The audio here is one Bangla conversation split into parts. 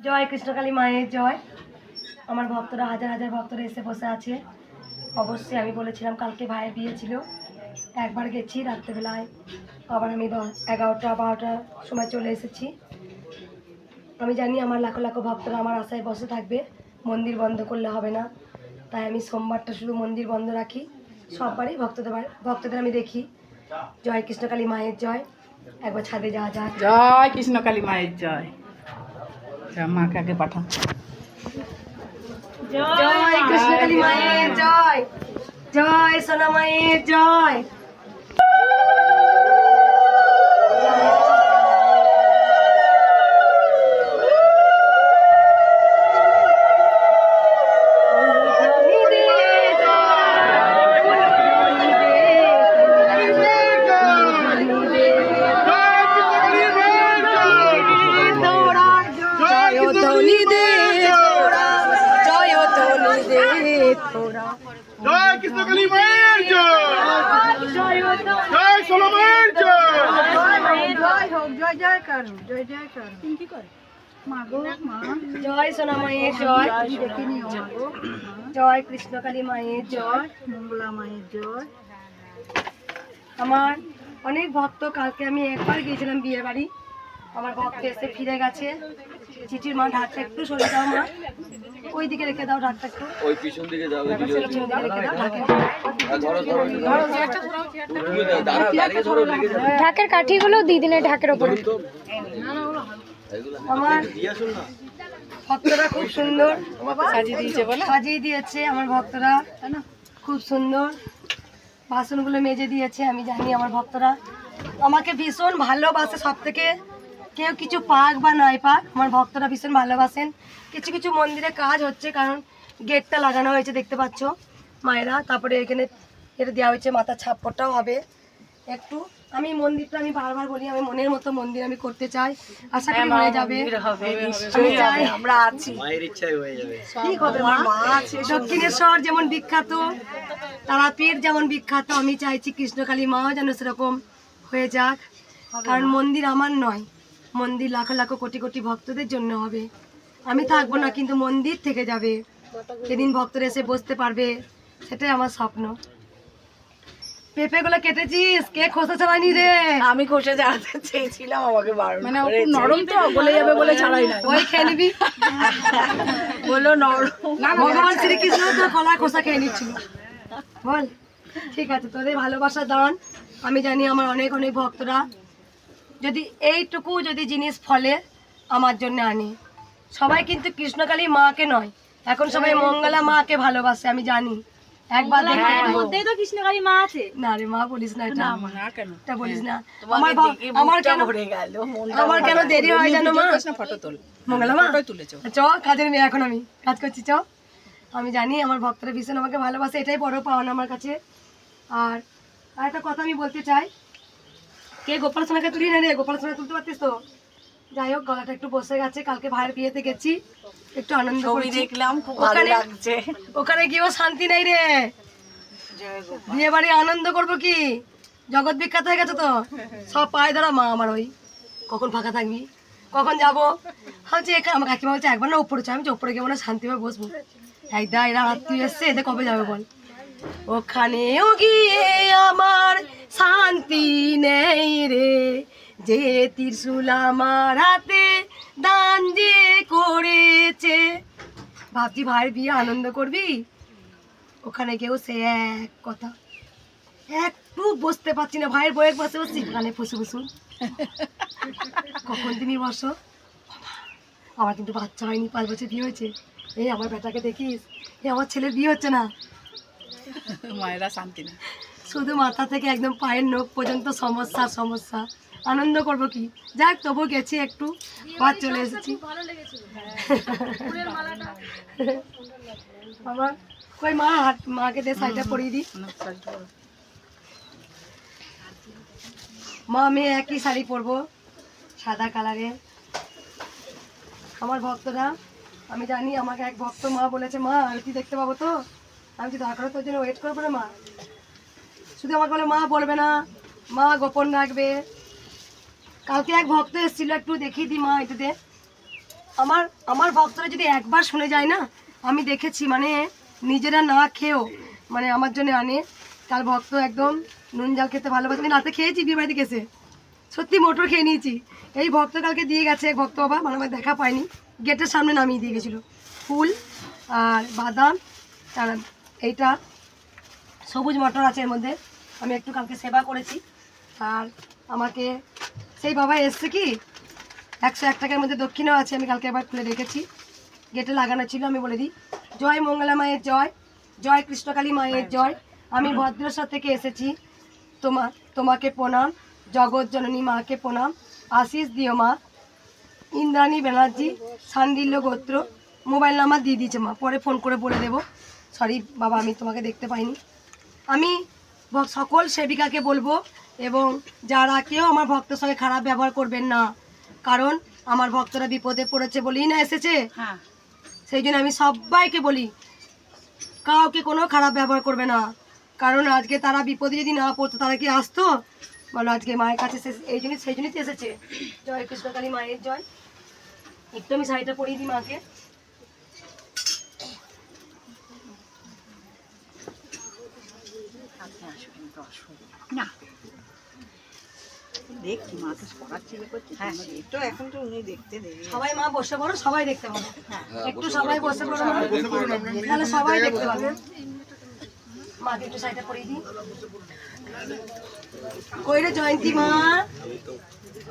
জয় কৃষ্ণকালী মায়ের জয়। আমার ভক্তরা হাজার হাজার ভক্তরা এসে বসে আছে। অবশ্যই আমি বলেছিলাম কালকে ভাইয়ের বিয়ে ছিল, একবার গেছি রাত্রেবেলায়, আবার আমি 11টা-12টার সময় চলে এসেছি। আমি জানি আমার লাখো লাখো ভক্তরা আমার আশায় বসে থাকবে, মন্দির বন্ধ করলে হবে না, তাই আমি সোমবারটা শুধু মন্দির বন্ধ রাখি। সববারই ভক্তদের আমি দেখি। জয় কৃষ্ণকালী মায়ের জয়। একবার ছাদে যাওয়া যাক। জয় কৃষ্ণকালী মায়ের জয়। মাকে আগে পাঠা। জয় কৃষ্ণকালী মায়ের জয়। জয় সোনা মায়ের জয়। জয় কৃষ্ণকালী মায়ের জয়। জয় সোনা মায়ের জয়। জয় সোনা মায়ের জয়। জয় কৃষ্ণকালী মায়ের জয়। মঙ্গলা মায়ের জয়। আমার অনেক ভক্ত, কালকে আমি একবার গিয়েছিলাম বিয়ে বাড়ি, আমার ভক্ত এসে ফিরে গেছে। চিঠির মা ঢাকটা একটু সরে দাও মা, ওই দিকে রেখে দাও ঢাকটা একটু, ওই পিছন দিকে যাও, পিছন দিকে রেখে দাও ঢাকে। ঢাকের কাঠিগুলো দিদিনের ঢাকের ওপরে। আমার ভক্তরা খুব সুন্দর সাজিয়ে দিয়েছে, আমার ভক্তরা খুব সুন্দর বাসনগুলো মেজে দিয়েছে। আমি জানি আমার ভক্তরা আমাকে ভীষণ ভালোবাসে। সব থেকে কেউ কিছু পাক বা নাই পাক, আমার ভক্তরা ভীষণ ভালোবাসেন। কিছু কিছু মন্দিরে কাজ হচ্ছে, কারণ গেটটা লাগানো হয়েছে দেখতে পাচ্ছ মায়েরা, তারপরে এখানে এটা দেওয়া হয়েছে, মাথার ছাপ্পরটাও হবে একটু। আমি মন্দিরটা আমি বারবার বলি, আমি মনের মতো মন্দির আমি করতে চাই, আশা করি হয়ে যাবে। আমি চাই আমরা আছি, মায়ের ইচ্ছাই হয়ে যাবে। ঠিক হবে। মা আছে। দক্ষিণেশ্বর যেমন বিখ্যাত, তারাপীঠ যেমন বিখ্যাত, আমি চাইছি কৃষ্ণকালী মাও যেন সেরকম হয়ে যাক। কারণ মন্দির আমার নয়, মন্দির লাখো লাখো কোটি কোটি ভক্তদের জন্য হবে। আমি থাকবো না, কিন্তু মন্দির থেকে যাবে, যেদিন ভক্তরা এসে বসতে পারবে, সেটাই আমার স্বপ্ন। পেঁপেগুলো কেটেছিস? কে খোসা ছাড়াইনি রে? আমি খোসা ছাড়াতে চেয়েছিলাম, আমাকে বারণ মানে নরম তো গলে যাবে বলে ছাড়াই না। ওই খেয়ে নিবি বললো নরম। ভগবান শ্রীকৃষ্ণ তো কলা খোসা খেয়ে নিচ্ছিল। বল ঠিক আছে, তোদের ভালোবাসার দান। আমি জানি আমার অনেক অনেক ভক্তরা যদি এইটুকু যদি জিনিস ফলে আমার জন্য আনি। সবাই কিন্তু কৃষ্ণকালী মাকে নয়, এখন সবাই মঙ্গলা মাকে ভালোবাসে, আমি জানি। একবার মধ্যেই তো কৃষ্ণকালী মা আছে। না রে মা বলিস না, এটা এটা বলিস না। আমার কেন দেরি হয় জানো মা? মঙ্গলা মা চ, কাজের মেয়ে এখন আমি কাজ করছি, চ। আমি জানি আমার ভক্তরা ভীষণ আমাকে ভালোবাসে, এটাই বড় পাওনা আমার কাছে। আর একটা কথা আমি বলতে চাই, কে গোপাল সোনাকে তুলি না রে? গোপাল সোনা তুলতে পারতিস তো? যাই হোক, গলাটা একটু বসে গেছে, কালকে ভাইয়ের বিয়েতে গেছি, একটু আনন্দ করেছি, দেখলাম খুব ভালো লাগছে। ওখানে গিয়েও শান্তি নেই রে। বিয়ে বাড়ি আনন্দ করবো কি, জগৎ বিখ্যাত হয়ে গেছে তো, সব পায়ে ধরা মা আমার। ওই কখন ফাঁকা থাকবি, কখন যাবো ভাবছি। এখানে আমার কাকিমা বলছে একবার না উপরে চাই, আমি উপরে গিয়ে মনে শান্তিভাবে বসবো। একদা এরা আত্মীয় এসছে, এদের কবে যাবে বল? ওখানেও গিয়ে আমার শান্তি নেই রে, যে ত্রিশূল আমার হাতে দান যে করেছে। ভাবছি ভাইয়ের বিয়ে আনন্দ করবি, ওখানে কেউ সে এক কথা, একটু বসতে পারছি না। ভাইয়ের বইয়ের পাশে বসছি, কানে ফসু ফসু, কখন তুমি বসো। আমার কিন্তু বাচ্চা হয়নি, 5 বছর বিয়ে হয়েছে। এই আমার বেটাকে দেখিস, এই আমার ছেলের বিয়ে হচ্ছে না। মায়েরা শান্তি না, শুধু মাথা থেকে একদম পায়ের নখ পর্যন্ত সমস্যা সমস্যা। আনন্দ করবো কি, যাক তবু গেছি একটু, আবার চলে এসেছি। আমার কই মা, মাকে দে শাড়িটা পরিয়ে দিই। মা আমি একই শাড়ি পরবো, সাদা কালারের। আমার ভক্তরা, আমি জানি আমাকে এক ভক্ত মা বলেছে মা আরতি দেখতে পাবো তো? আমি কি দরকার তোর জন্য ওয়েট করবো না মা? শুধু আমাকে বলে মা বলবে না, মা গোপন রাখবে। কালকে এক ভক্ত এসেছিল, একটু দেখিয়ে দিই মা এটাতে। আমার আমার ভক্তরা যদি একবার শুনে যায় না, আমি দেখেছি মানে নিজেরা না খেয়েও মানে আমার জন্য আনে, তার ভক্ত একদম নুন জাল খেতে ভালোবাসে। আমি রাতে খেয়েছি বিয়ে বাড়িতে গেছে, সত্যি মোটর খেয়ে নিয়েছি। এই ভক্ত কালকে দিয়ে গেছে এক ভক্ত বাবা, মানে আমার দেখা পাইনি, গেটের সামনে নামিয়ে দিয়ে গেছিলো ফুল আর বাদাম, আর এইটা সবুজ মটর আছে এর মধ্যে। আমি একটু কালকে সেবা করেছি। আর আমাকে সেই বাবা এসছে কি 101 টাকার মধ্যে দক্ষিণাও আছে, আমি কালকে একবার খুলে রেখেছি, গেটে লাগানো ছিল। আমি বলে দিই, জয় মঙ্গলা মায়ের জয়, জয় কৃষ্ণকালী মায়ের জয়। আমি ভদ্রেশ্বর থেকে এসেছি, তোমাকে প্রণাম, জগৎ জননী মাকে প্রণাম, আশিস দিও মা। ইন্দ্রাণী ব্যানার্জি, সান্ডিল্য গোত্র, মোবাইল নাম্বার দিয়ে দিয়েছে মা, পরে ফোন করে বলে দেবো। সরি বাবা, আমি তোমাকে দেখতে পাইনি। আমি সকল সেবিকাকে বলবো, এবং যারা কেউ আমার ভক্তের সঙ্গে খারাপ ব্যবহার করবেন না, কারণ আমার ভক্তরা বিপদে পড়েছে বলেই না এসেছে। সেই জন্য আমি সবাইকে বলি, কাউকে কোনো খারাপ ব্যবহার করবে না, কারণ আজকে তারা বিপদে যদি না পড়তো তারা কি আসতো বলো? আজকে মায়ের কাছে এই জন্যই সেই জন্যই তো এসেছে। জয় কৃষ্ণকালী মায়ের জয়। একটু আমি শাড়িটা পরিয়ে দিই মাকে। না দেখছি মা তো পড়ার ছেলে করছে, তো এখন তো উনি দেখতে দেবে। সবাই মা বসে পড়ো, সবাই দেখতে পাবে। একটু সবাই বসে পড়ো মা, তাহলে সবাই দেখতে পাবে। মাকে একটু শাড়িটা পরিয়ে দিই। কই রে জয়ন্তী মা,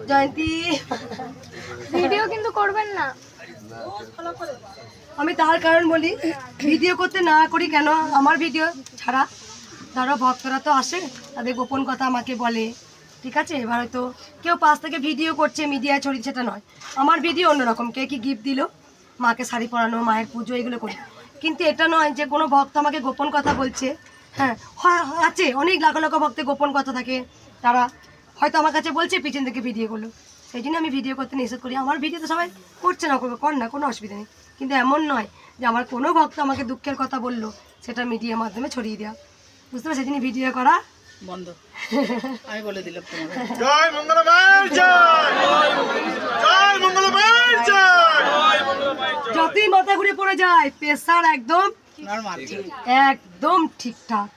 জয়ন্তী ভিডিও কিন্তু করবেন না। আমি তার কারণ বলি, ভিডিও করতে না করি কেন, আমার ভিডিও ছাড়া ধরো ভক্তরা তো আসে, তাদের গোপন কথা আমাকে বলে, ঠিক আছে? এবার হয়তো কেউ পাশ থেকে ভিডিও করছে মিডিয়ায় ছড়িয়ে, সেটা নয়। আমার ভিডিও অন্যরকম, কে কি গিফট দিল, মাকে শাড়ি পরানো, মায়ের পুজো, এগুলো করি। কিন্তু এটা নয় যে কোনো ভক্ত আমাকে গোপন কথা বলছে। হ্যাঁ আছে, অনেক লাখ লাখ ভক্তের গোপন কথা থাকে, তারা হয়তো আমার কাছে বলছে, পিছন থেকে ভিডিও করলো। সেই জন্য আমি ভিডিও করতে নিষেধ করি। আমার ভিডিও তো সবাই করছে না, করবে, কর না, কোনো অসুবিধা নেই। কিন্তু এমন নয় যে আমার কোনো ভক্ত আমাকে দুঃখের কথা বললো সেটা মিডিয়ার মাধ্যমে ছড়িয়ে দেওয়া, বুঝতে পারছি? সেই জন্য ভিডিও করা বন্ধ, আমি বলে দিলাম তোমাকে। জয় মঙ্গলা মায়ের জয়, জয় মঙ্গলা মায়ের জয়। যতই মাথা ঘুরে পড়ে যায়, প্রেসার একদম নরমাল একদম ঠিকঠাক।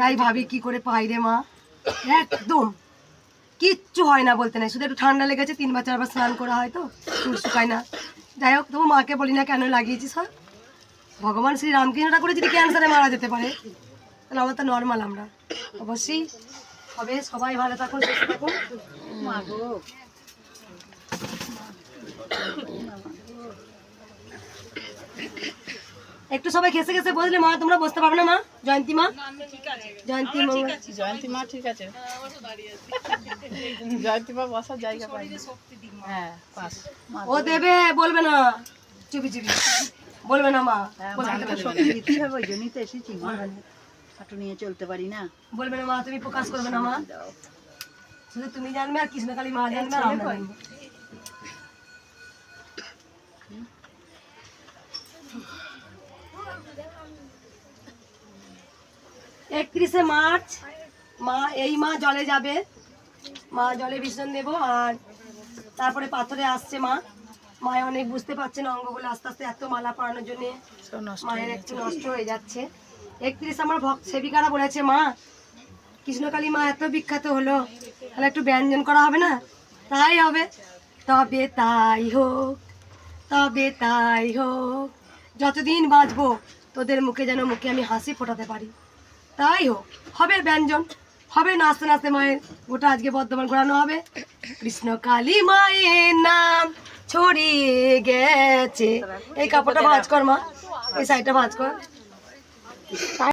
তাই ভাবি কি করে পাই রে মা, একদম কিচ্ছু হয় না বলতে নাই, শুধু একটু ঠান্ডা লেগেছে, 3 বা 4 বার স্নান করা হয় তো চুল শুকায় না। যাই হোক, তবু মাকে বলি না কেন লাগিয়েছিস। হয় ভগবান শ্রী রামকৃষ্ণটা করে যদি ক্যান্সারে মারা যেতে পারে, তাহলে আমার তো নর্মাল। আমরা অবশ্যই হবে। সবাই ভালো থাকুন, সুস্থ থাকুন। মা গো, একটু সবাই ঘেসে ঘেসে বসলে মা, তোমরা বসতে পারবে না মা? জয়ন্তী মা, জয়ন্তী জয়ন্তী মা ঠিক আছে, জয়ন্তী মা বসার জায়গা পাই। হ্যাঁ পাস, ও দেবে, বলবে না, চুপি চুপি বলবে না মা, দিতে হবে, ওই জন্যই তো এসেছি মা, হাঁটু নিয়ে চলতে পারি না। বলবে না মা, তুমি প্রকাশ করবে না মা, শুধু তুমি জানবে আর কৃষ্ণকালী মা জানবে, আর আমরা জানবো। 31শে মার্চ মা, এই মা জলে যাবে, মা জলে বিসর্জন দেবো। আর তারপরে পাথরে আসছে মা, মায়ের অনেক বুঝতে পারছে না, অঙ্গগুলো আস্তে আস্তে এত মালা পরানোর জন্য মায়ের একটু নষ্ট হয়ে যাচ্ছে। 31 আমার ভক্ত সেবিকারা বলেছে, মা কৃষ্ণকালী মা এত বিখ্যাত হলো, তাহলে একটু ব্যঞ্জন করা হবে না? তাই হবে, তবে তাই হোক, তবে তাই হোক, যতদিন বাঁচবো তোদের মুখে যেন মুখে আমি হাসি ফোটাতে পারি, তাই হোক। হবে ব্যঞ্জন, হবে নাচতে নাচতে মায়ের গোটা আজকে বর্ধমান ঘোরানো হবে। কৃষ্ণকালী মায়ের নাম ছড়িয়ে গেছে। এই কাপড়টা ভাঁজ কর মা, এই সাইডটা ভাঁজ কর।